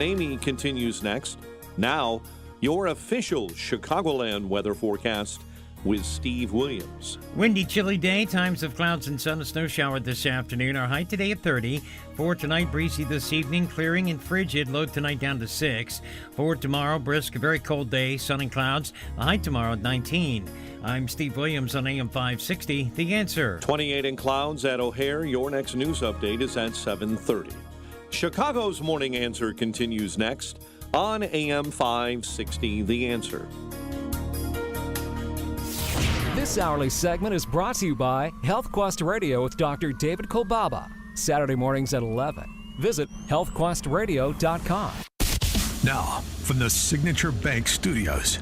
Amy continues next. Now, your official Chicagoland weather forecast with Steve Williams. Windy, chilly day. Times of clouds and sun. A snow shower this afternoon. Our high today at 30. For tonight, breezy this evening. Clearing and frigid. Low tonight down to 6. For tomorrow, brisk, very cold day. Sun and clouds. A high tomorrow at 19. I'm Steve Williams on AM 560. The Answer. 28 in clouds at O'Hare. Your next news update is at 7:30. Chicago's Morning Answer continues next on AM 560. The Answer. This hourly segment is brought to you by Health Quest Radio with Dr. David Kolbaba. Saturday mornings at 11. Visit healthquestradio.com. Now, from the Signature Bank Studios.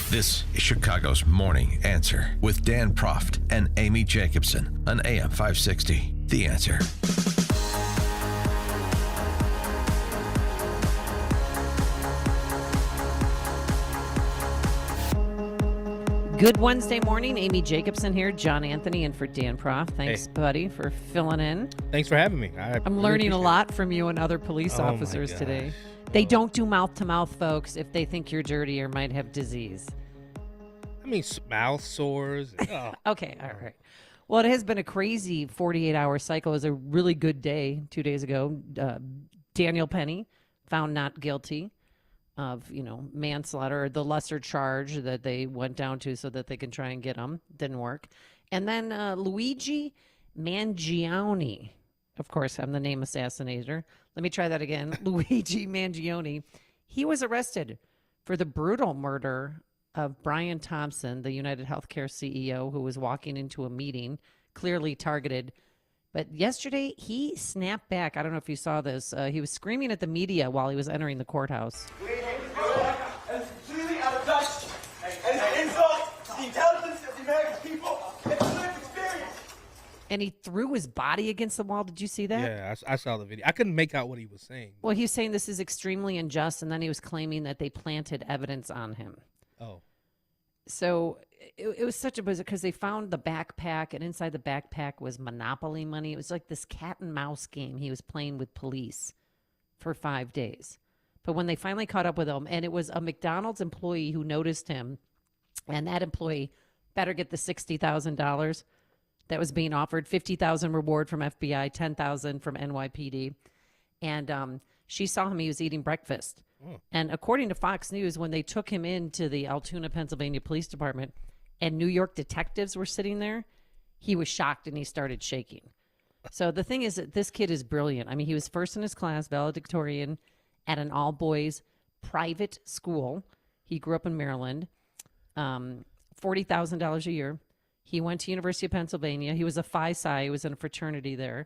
This is Chicago's Morning Answer with Dan Proft and Amy Jacobson on AM 560. The Answer. Good Wednesday morning. Amy Jacobson here. John Anthony and for Dan Proft. Thanks, buddy, for filling in. Thanks for having me. I'm learning a lot from you and other police officers today. They don't do mouth-to-mouth, folks, if they think you're dirty or might have disease. I mean, mouth sores. Okay, all right. Well, it has been a crazy 48-hour cycle. It was a really good day 2 days ago. Daniel Penny found not guilty of, manslaughter, the lesser charge that they went down to so that they can try and get him. Didn't work. And then Luigi Mangione. Of course, I'm the name assassinator. Let me try that again. Luigi Mangione. He was arrested for the brutal murder of Brian Thompson, the United Healthcare CEO, who was walking into a meeting, clearly targeted. But yesterday, he snapped back. I don't know if you saw this. He was screaming at the media while he was entering the courthouse. And it's completely out of touch. And it's an insult to the intelligence of the American people. It's a lived experience. And he threw his body against the wall. Did you see that? Yeah, I saw the video. I couldn't make out what he was saying. Well, he was saying this is extremely unjust, and then he was claiming that they planted evidence on him. Oh. So it was such a bizarre, because they found the backpack, and inside the backpack was Monopoly money. It was like this cat and mouse game he was playing with police for 5 days. But when they finally caught up with him, and it was a McDonald's employee who noticed him, and that employee better get the $60,000 that was being offered, $50,000 reward from FBI, $10,000 from NYPD. And she saw him, he was eating breakfast. And according to Fox News, when they took him into the Altoona, Pennsylvania Police Department and New York detectives were sitting there, he was shocked and he started shaking. So the thing is that this kid is brilliant. I mean, he was first in his class, valedictorian, at an all-boys private school. He grew up in Maryland, $40,000 a year. He went to University of Pennsylvania. He was a Phi Psi. He was in a fraternity there.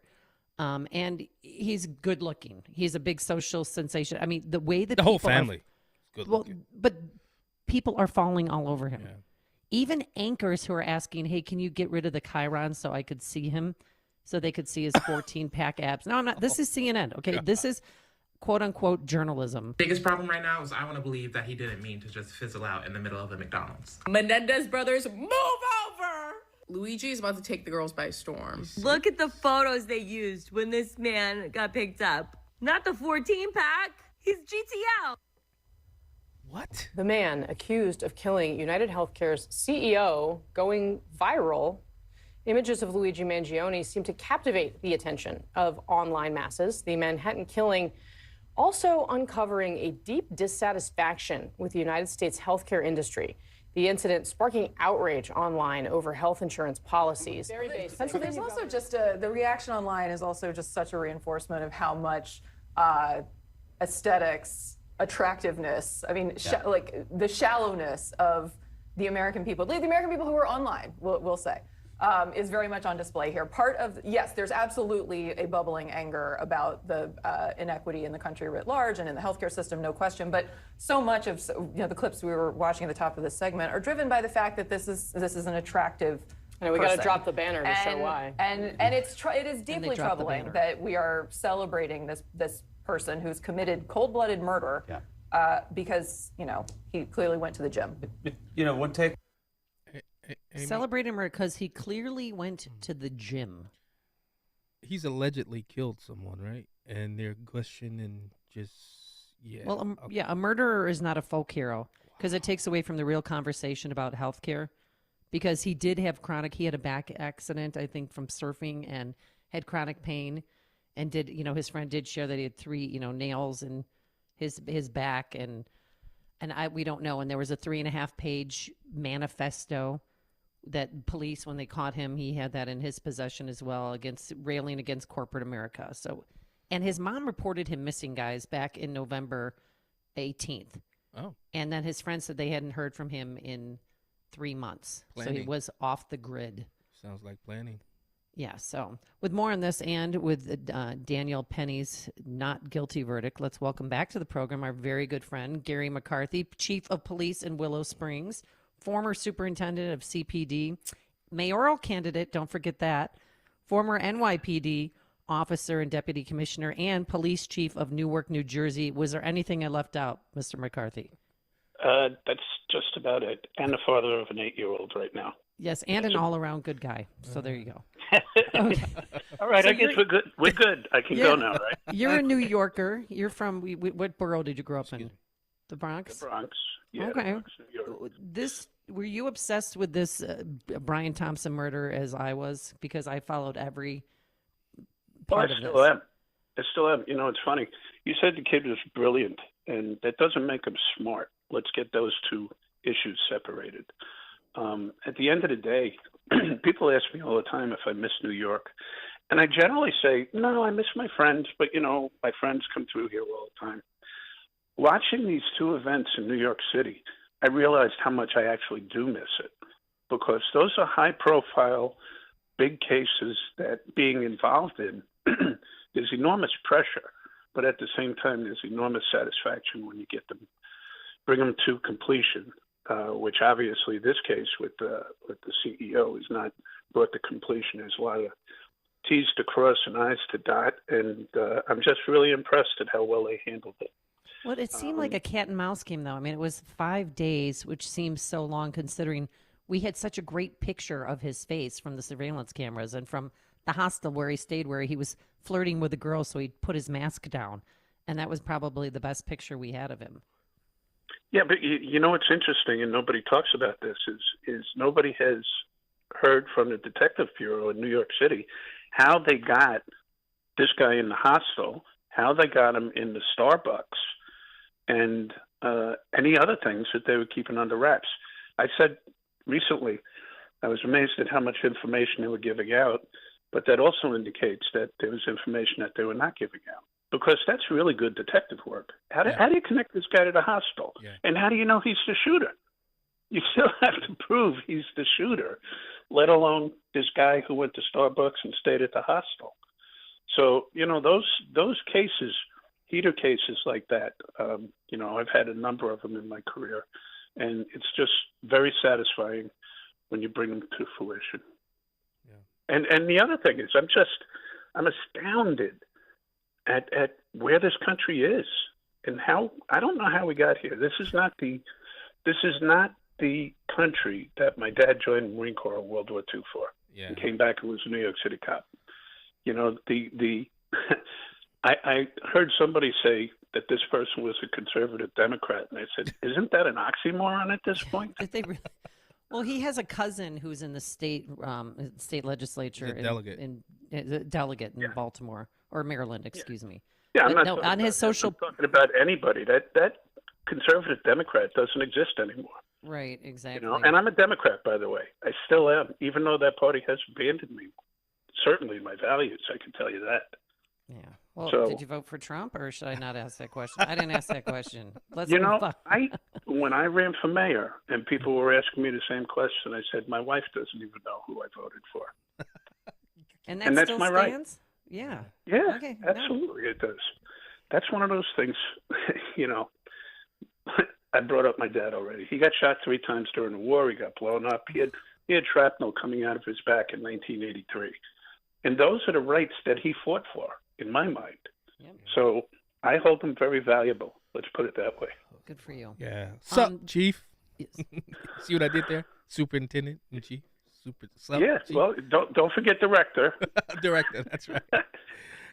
And he's good looking. He's a big social sensation. I mean, the way that the whole family is good looking. But people are falling all over him. Yeah. Even anchors who are asking, hey, can you get rid of the chyron so I could see him, so they could see his 14-pack abs? No, I'm not. This is CNN, okay? God. This is quote-unquote journalism. Biggest problem right now is I want to believe that he didn't mean to just fizzle out in the middle of a McDonald's. Menendez brothers, move over! Luigi is about to take the girls by storm. Look at the photos they used when this man got picked up. Not the 14-pack. He's GTL. What? The man accused of killing United Healthcare's CEO going viral. Images of Luigi Mangione seem to captivate the attention of online masses. The Manhattan killing also uncovering a deep dissatisfaction with the United States healthcare industry. The incident sparking outrage online over health insurance policies. Very basic. There's also just the reaction online is also just such a reinforcement of how much aesthetics, attractiveness, I mean, like the shallowness of the American people, the American people who are online, we'll say, is very much on display here. Part of, yes, there's absolutely a bubbling anger about the inequity in the country writ large and in the healthcare system, no question. But so much of the clips we were watching at the top of this segment are driven by the fact that this is an attractive. We got to drop the banner to show why. And it is deeply troubling that we are celebrating this person who's committed cold-blooded murder because he clearly went to the gym. One take. Celebrate him because he clearly went to the gym. he's allegedly killed someone, right? And they're questioning Well, a murderer is not a folk hero because it takes away from the real conversation about healthcare. Because he did have he had a back accident, I think, from surfing and had chronic pain, and his friend did share that he had 3, nails in his back, and we don't know. And there was a 3.5-page manifesto that police, when they caught him, he had that in his possession as well, railing against corporate America. So, and his mom reported him missing, guys, back in November 18th. Oh. And then his friend said they hadn't heard from him in 3 months. Planning. So he was off the grid. Sounds like planning. Yeah, so with more on this and with Daniel Penny's not guilty verdict, let's welcome back to the program our very good friend, Garry McCarthy, Chief of Police in Willow Springs, former superintendent of CPD, mayoral candidate, don't forget that, former NYPD officer and deputy commissioner, and police chief of Newark, New Jersey. Was there anything I left out, Mr. McCarthy? That's just about it. And the father of an 8-year-old right now. Yes, and an all-around good guy. So there you go. Okay. All right, So I guess we're good. We're good. I can go now, right? You're a New Yorker. You're from what borough did you grow up in? The Bronx. The Bronx. Yeah. Okay. The Bronx, New York. Were you obsessed with this Brian Thompson murder as I was? Because I followed every part of this. I still am. It's funny. You said the kid was brilliant, and that doesn't make him smart. Let's get those two issues separated. At the end of the day, people ask me all the time if I miss New York. And I generally say, no, I miss my friends, but, my friends come through here all the time. Watching these two events in New York City, I realized how much I actually do miss it, because those are high-profile, big cases that being involved in, there's enormous pressure, but at the same time, there's enormous satisfaction when you bring them to completion. Which obviously this case with the CEO is not brought to completion. There's a lot of T's to cross and I's to dot, and I'm just really impressed at how well they handled it. Well, it seemed like a cat and mouse game, though. I mean, it was 5 days, which seems so long considering we had such a great picture of his face from the surveillance cameras and from the hostel where he stayed, where he was flirting with a girl, so he put his mask down, and that was probably the best picture we had of him. Yeah, but what's interesting, and nobody talks about this, is nobody has heard from the Detective Bureau in New York City how they got this guy in the hostel, how they got him in the Starbucks, and any other things that they were keeping under wraps. I said recently I was amazed at how much information they were giving out, but that also indicates that there was information that they were not giving out. Because that's really good detective work. How do you connect this guy to the hostel? Yeah. And how do you know he's the shooter? You still have to prove he's the shooter, let alone this guy who went to Starbucks and stayed at the hostel. So, those cases, heater cases like that, I've had a number of them in my career. And it's just very satisfying when you bring them to fruition. Yeah. And the other thing is, I'm astounded at where this country is and how I don't know how we got here. This is not the country that my dad joined the Marine Corps in World War II for. Yeah. And came back and was a New York City cop. I heard somebody say that this person was a conservative Democrat, and I said, isn't that an oxymoron at this point? Did they really? Well, he has a cousin who's in the state legislature, delegate in Baltimore or Maryland, excuse me. Yeah, I'm not on his social. I'm talking about anybody. That conservative Democrat doesn't exist anymore. Right, exactly. And I'm a Democrat, by the way. I still am, even though that party has abandoned me. Certainly, my values. I can tell you that. Yeah. Well, did you vote for Trump, or should I not ask that question? I didn't ask that question. Let's when I ran for mayor and people were asking me the same question, I said my wife doesn't even know who I voted for. And that's still my stands? right. Yeah. Yeah. Okay. Absolutely, it does. That's one of those things. I brought up my dad already. He got shot 3 times during the war. He got blown up. He had shrapnel coming out of his back in 1983. And those are the rights that he fought for, in my mind. Yep. So I hold them very valuable. Let's put it that way. Good for you. Yeah. Sup, Chief? Yes. See what I did there? Superintendent in Chief. Yeah, well, don't forget director. Director, that's right.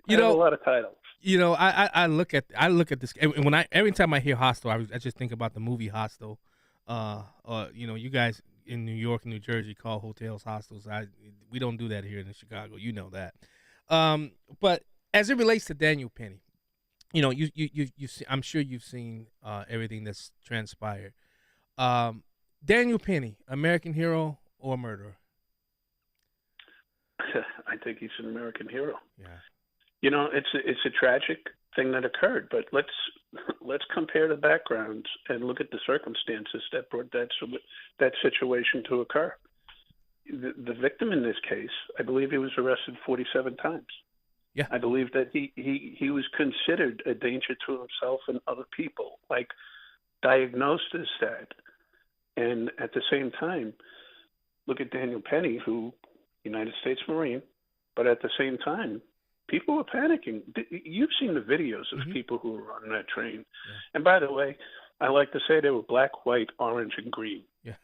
You know, a lot of titles. You know, I look at this, and every time I hear Hostel, I just think about the movie Hostel. You know, you guys in New York and New Jersey call hotels hostels. We don't do that here in Chicago. You know that. But as it relates to Daniel Penny, you know, you I'm sure you've seen everything that's transpired. Daniel Penny, American hero or murderer? I think he's an American hero. Yeah. You know, it's a tragic thing that occurred, but let's compare the backgrounds and look at the circumstances that brought that situation to occur. The victim in this case, I believe he was arrested 47 times. Yeah. I believe that he was considered a danger to himself and other people, like diagnosed as that. And at the same time, look at Daniel Penny, who United States Marine, but at the same time, people were panicking. You've seen the videos of people who were on that train. Yeah. And by the way, I like to say they were black, white, orange, and green. Yeah.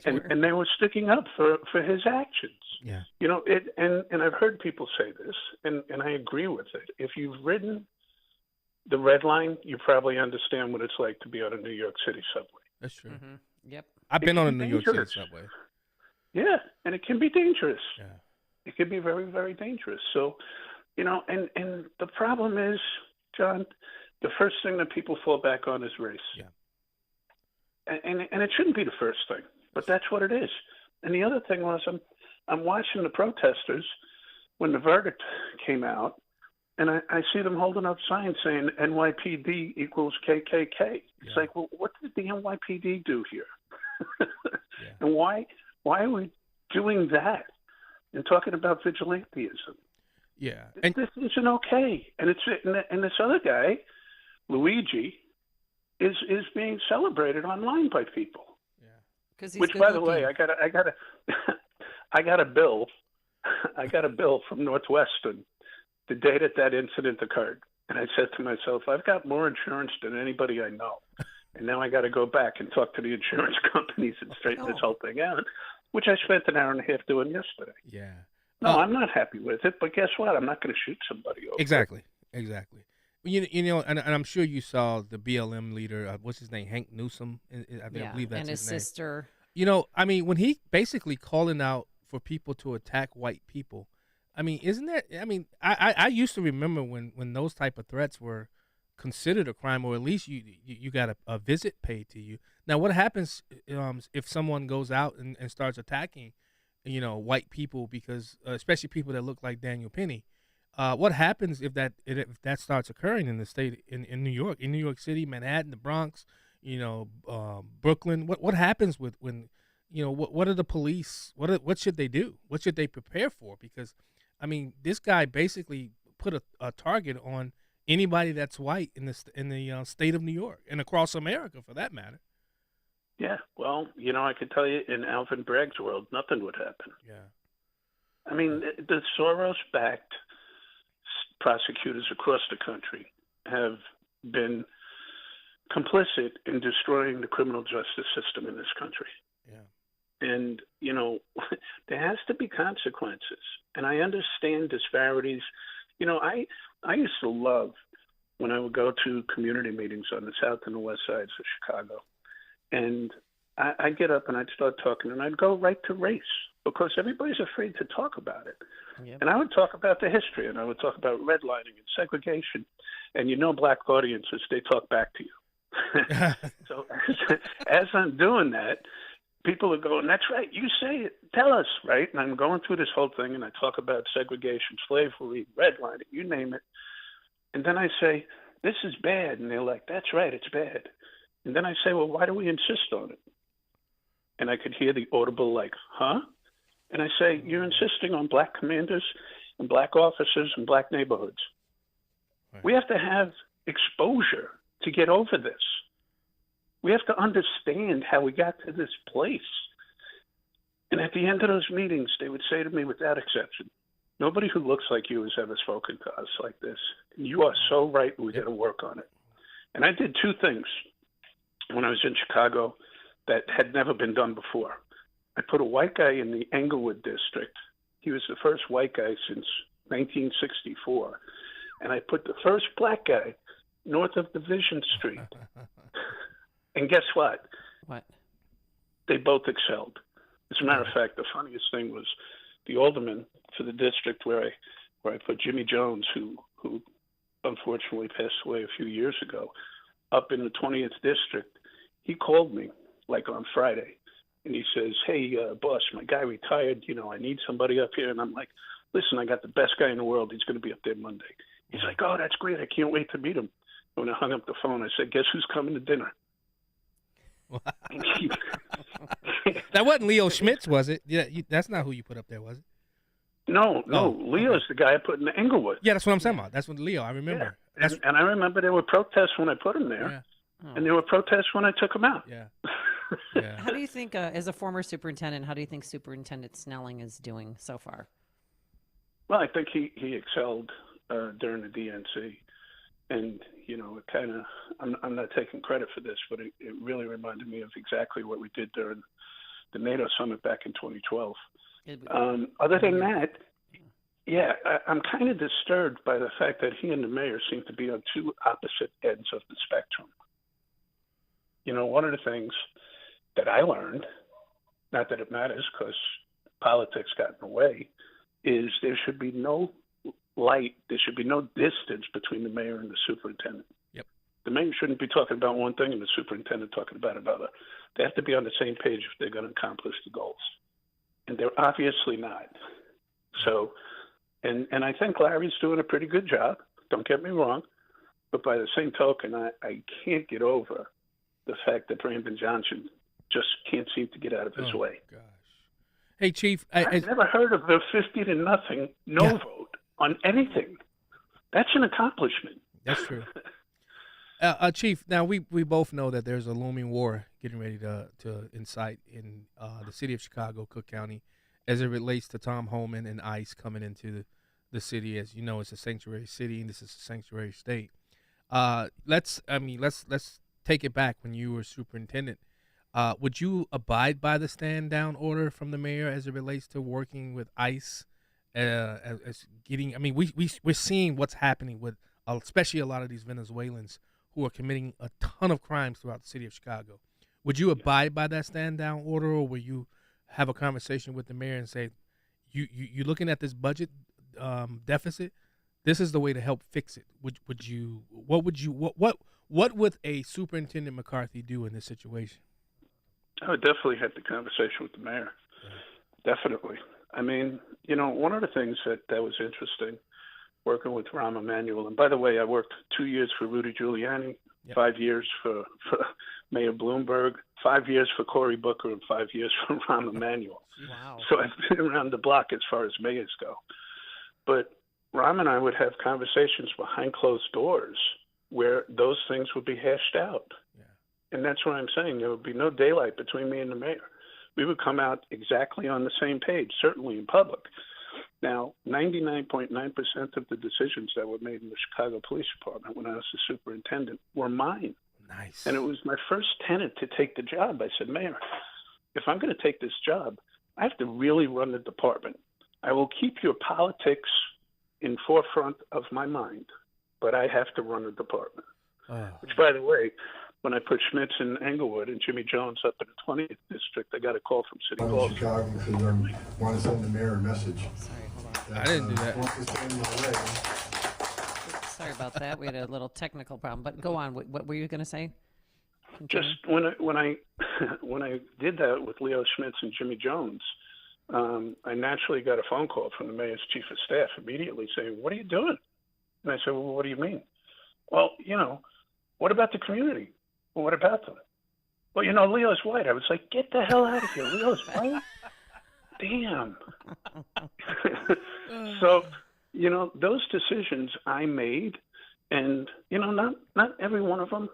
and they were sticking up for his actions. Yeah. You know, and I've heard people say this, and I agree with it. If you've ridden the Red Line, you probably understand what it's like to be on a New York City subway. That's true. Mm-hmm. Yep. I've been on a New York City subway. Yeah, and it can be dangerous. Yeah. It can be very, very dangerous. So, you know, and the problem is, John, the first thing that people fall back on is race. Yeah. And it shouldn't be the first thing, but that's what it is. And the other thing was, I'm watching the protesters when the verdict came out, and I see them holding up signs saying NYPD equals KKK. It's like, well, what did the NYPD do here? And why are we doing that and talking about vigilantism? Yeah. And this isn't okay. And this other guy, Luigi, is being celebrated online by people. Yeah. Which, by the way, I got a bill. I got a bill from Northwestern the day that incident occurred, and I said to myself, I've got more insurance than anybody I know, and now I got to go back and talk to the insurance companies and straighten this whole thing out, which I spent an hour and a half doing yesterday. Yeah. No, I'm not happy with it, but guess what? I'm not going to shoot somebody over Exactly. You know, and I'm sure you saw the BLM leader, what's his name, Hank Newsom, I believe that's and his name. sister. You know, I mean, when he basically calling out for people to attack white people, I mean, isn't that? I mean, I used to remember when those type of threats were considered a crime, or at least you got a visit paid to you. Now, what happens if someone goes out and starts attacking, you know, white people, because especially people that look like Daniel Penny? What happens if that starts occurring in the state, in New York City, Manhattan, the Bronx, you know, Brooklyn? What happens when, you know, what are the police? What should they do? What should they prepare for? Because, I mean, this guy basically put a target on anybody that's white in the state of New York and across America, for that matter. Yeah, well, you know, I could tell you in Alvin Bragg's world, nothing would happen. Yeah. I mean, the Soros-backed prosecutors across the country have been complicit in destroying the criminal justice system in this country. Yeah. And, you know, there has to be consequences. And I understand disparities. You know, I used to love when I would go to community meetings on the south and the west sides of Chicago. And I'd get up and I'd start talking, and I'd go right to race because everybody's afraid to talk about it. Yep. And I would talk about the history, and I would talk about redlining and segregation. And you know, black audiences, they talk back to you. So as I'm doing that, people are going, that's right, you say it, tell us, right? And I'm going through this whole thing, and I talk about segregation, slavery, redlining, you name it. And then I say, this is bad. And they're like, that's right, it's bad. And then I say, well, why do we insist on it? And I could hear the audible like, huh? And I say, you're insisting on black commanders and black officers and black neighborhoods. Right. We have to have exposure to get over this. We have to understand how we got to this place. And at the end of those meetings, they would say to me, without exception, nobody who looks like you has ever spoken to us like this. And you are so right, we got to work on it. And I did two things when I was in Chicago that had never been done before. I put a white guy in the Englewood district. He was the first white guy since 1964. And I put the first black guy north of Division Street. And guess what? What? They both excelled. As a matter of fact, the funniest thing was the alderman for the district where I put Jimmy Jones, who unfortunately passed away a few years ago, up in the 20th district. He called me like on Friday, and he says, "Hey, boss, my guy retired. I need somebody up here." And I'm like, "Listen, I got the best guy in the world. He's going to be up there Monday." He's like, "Oh, that's great. I can't wait to meet him." When I hung up the phone, I said, "Guess who's coming to dinner?" That wasn't Leo Schmitz, was it? Yeah, that's not who you put up there, was it? No. Leo's the guy I put in the Englewood. Yeah, that's what I'm saying about. That's what Leo, I remember. Yeah. And I remember there were protests when I put him there, and there were protests when I took him out. Yeah. How do you think, as a former superintendent, how do you think Superintendent Snelling is doing so far? Well, I think he excelled during the DNC. And, it kind of, I'm not taking credit for this, but it really reminded me of exactly what we did during the NATO summit back in 2012. Other than that, I'm kind of disturbed by the fact that he and the mayor seem to be on two opposite ends of the spectrum. One of the things that I learned, not that it matters because politics got in the way, is there should be no there should be no distance between the mayor and the superintendent. Yep. The mayor shouldn't be talking about one thing and the superintendent talking about another. They have to be on the same page if they're going to accomplish the goals. And they're obviously not. So, and I think Larry's doing a pretty good job. Don't get me wrong. But by the same token, I can't get over the fact that Brandon Johnson just can't seem to get out of his way. Gosh. Hey, Chief. I've never heard of the 50-0 vote on anything. That's an accomplishment. That's true. Chief, now we both know that there's a looming war getting ready to incite in the city of Chicago, Cook County, as it relates to Tom Homan and ICE coming into the city. As you know, it's a sanctuary city and this is a sanctuary state. Let's take it back when you were superintendent. Would you abide by the stand down order from the mayor as it relates to working with ICE? As getting, we're seeing what's happening with, especially a lot of these Venezuelans who are committing a ton of crimes throughout the city of Chicago. Would you abide by that stand down order, or will you have a conversation with the mayor and say, you're looking at this budget deficit? This is the way to help fix it. What would a Superintendent McCarthy do in this situation? I would definitely have the conversation with the mayor. Definitely. One of the things that was interesting, working with Rahm Emanuel, and by the way, I worked 2 years for Rudy Giuliani, 5 years for Mayor Bloomberg, 5 years for Cory Booker, and 5 years for Rahm Emanuel. Wow. So I've been around the block as far as mayors go. But Rahm and I would have conversations behind closed doors where those things would be hashed out. Yeah. And that's what I'm saying. There would be no daylight between me and the mayor. We would come out exactly on the same page, certainly in public. Now, 99.9% of the decisions that were made in the Chicago Police Department when I was the superintendent were mine. Nice. And it was my first tenet to take the job. I said, Mayor, if I'm going to take this job, I have to really run the department. I will keep your politics in forefront of my mind, but I have to run the department. Which, by the way, when I put Schmitz in Englewood and Jimmy Jones up in the 20th district, I got a call from City Hall. Chicago because I want to send the mayor a message. Sorry, hold on. I didn't do that. Sorry about that. We had a little technical problem, but go on. What were you going to say? Just when I did that with Leo Schmitz and Jimmy Jones, I naturally got a phone call from the mayor's chief of staff immediately saying, "What are you doing?" And I said, "Well, what do you mean?" "Well, what about the community?" "Well, what about them?" "Well, Leo's white." I was like, "Get the hell out of here. Leo's white?" Damn. So, those decisions I made, and, not every one of them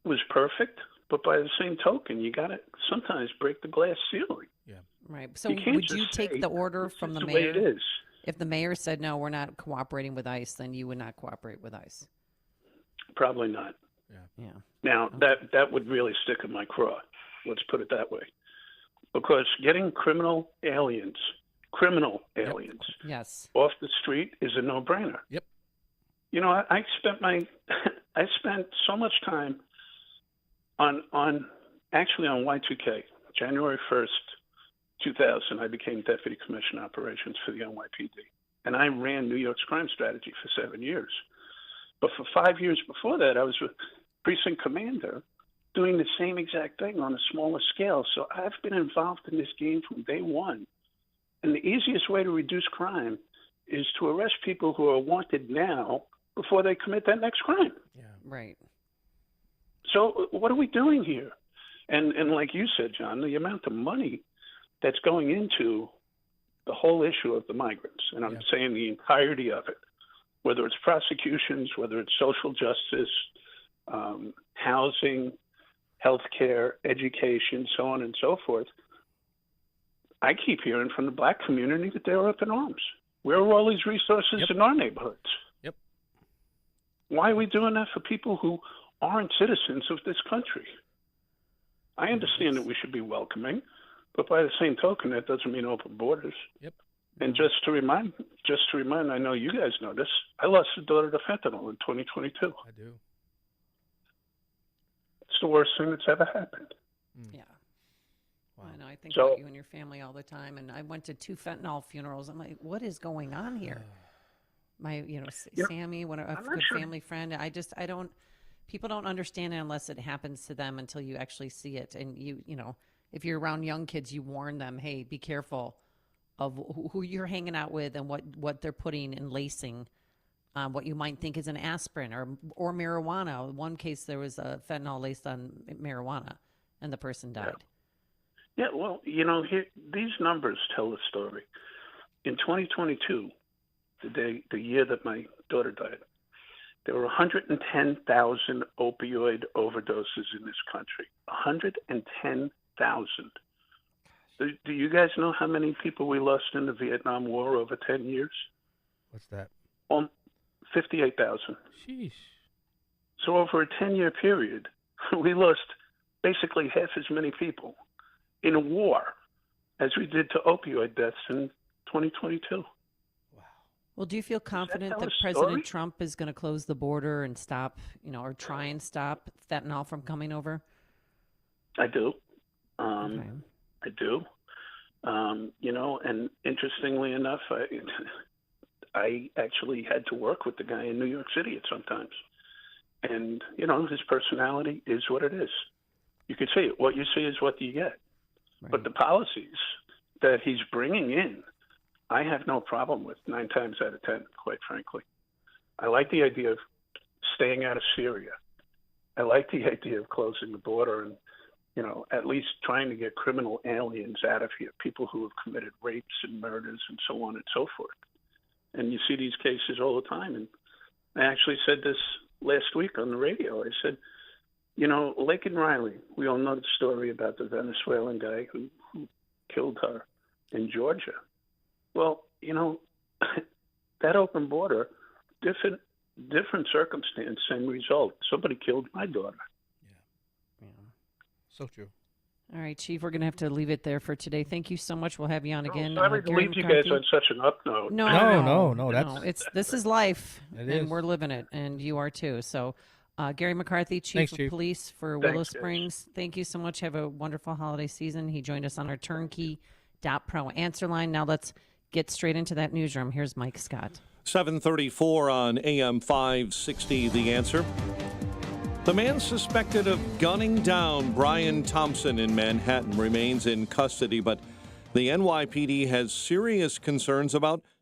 was perfect, but by the same token, you got to sometimes break the glass ceiling. Yeah. Right. So You can't would you just take say, the order "This from is the the way mayor? it is." If the mayor said, no, we're not cooperating with ICE, then you would not cooperate with ICE? Probably not. Yeah. Now, that would really stick in my craw. Let's put it that way. because getting criminal aliens Yes. off the street is a no-brainer. Yep. You know, I spent so much time on Y2K. January 1st, 2000, I became Deputy Commissioner Operations for the NYPD. And I ran New York's crime strategy for 7 years. But for 5 years before that, I was a precinct commander doing the same exact thing on a smaller scale. So I've been involved in this game from day one. And the easiest way to reduce crime is to arrest people who are wanted now before they commit that next crime. Yeah. Right. So what are we doing here? And like you said, John, the amount of money that's going into the whole issue of the migrants, and I'm saying the entirety of it, whether it's prosecutions, whether it's social justice, housing, healthcare, education, so on and so forth. I keep hearing from the black community that they're up in arms. Where are all these resources in our neighborhoods? Yep. Why are we doing that for people who aren't citizens of this country? I understand that we should be welcoming, but by the same token, that doesn't mean open borders. Yep. And just to remind, I know you guys know this, I lost a daughter to fentanyl in 2022. I do. It's the worst thing that's ever happened. Yeah. Wow. I know. I think So- about you and your family all the time. And I went to 2 fentanyl funerals. I'm like, what is going on here? My, Sammy, a not good sure. family friend. People don't understand it unless it happens to them until you actually see it. And if you're around young kids, you warn them, hey, be careful of who you're hanging out with and what they're putting and lacing. What you might think is an aspirin or marijuana. In one case, there was a fentanyl laced on marijuana, and the person died. Yeah, well, these numbers tell the story. In 2022, the year that my daughter died, there were 110,000 opioid overdoses in this country. 110,000. Do you guys know how many people we lost in the Vietnam War over 10 years? What's that? 58,000. Sheesh. So over a 10-year period, we lost basically half as many people in a war as we did to opioid deaths in 2022. Well, do you feel confident tell that a President story? Trump is going to close the border and stop, or try and stop fentanyl from coming over? I do. Okay. I do. And interestingly enough, I actually had to work with the guy in New York City at sometimes. And, his personality is what it is. You could say it. What you see is what you get. Right. But the policies that he's bringing in, I have no problem with 9 times out of 10, quite frankly. I like the idea of staying out of Syria. I like the idea of closing the border and, at least trying to get criminal aliens out of here, people who have committed rapes and murders and so on and so forth. And you see these cases all the time. And I actually said this last week on the radio. I said, Lake and Riley, we all know the story about the Venezuelan guy who killed her in Georgia. Well, that open border, different circumstance, same result. Somebody killed my daughter. Yeah. So true. All right, Chief, we're going to have to leave it there for today. Thank you so much. We'll have you on again. Sorry to Garry leave you McCarthy. guys on such an up note. No. This is life, It and is. we're living it, and you are too. So, Garry McCarthy, Chief Thanks, of Chief. Police for Thanks, Willow guys. Springs. Thank you so much. Have a wonderful holiday season. He joined us on our turnkey.pro answer line. Now let's get straight into that newsroom. Here's Mike Scott. 7:34 on AM 560, The Answer. The man suspected of gunning down Brian Thompson in Manhattan remains in custody, but the NYPD has serious concerns about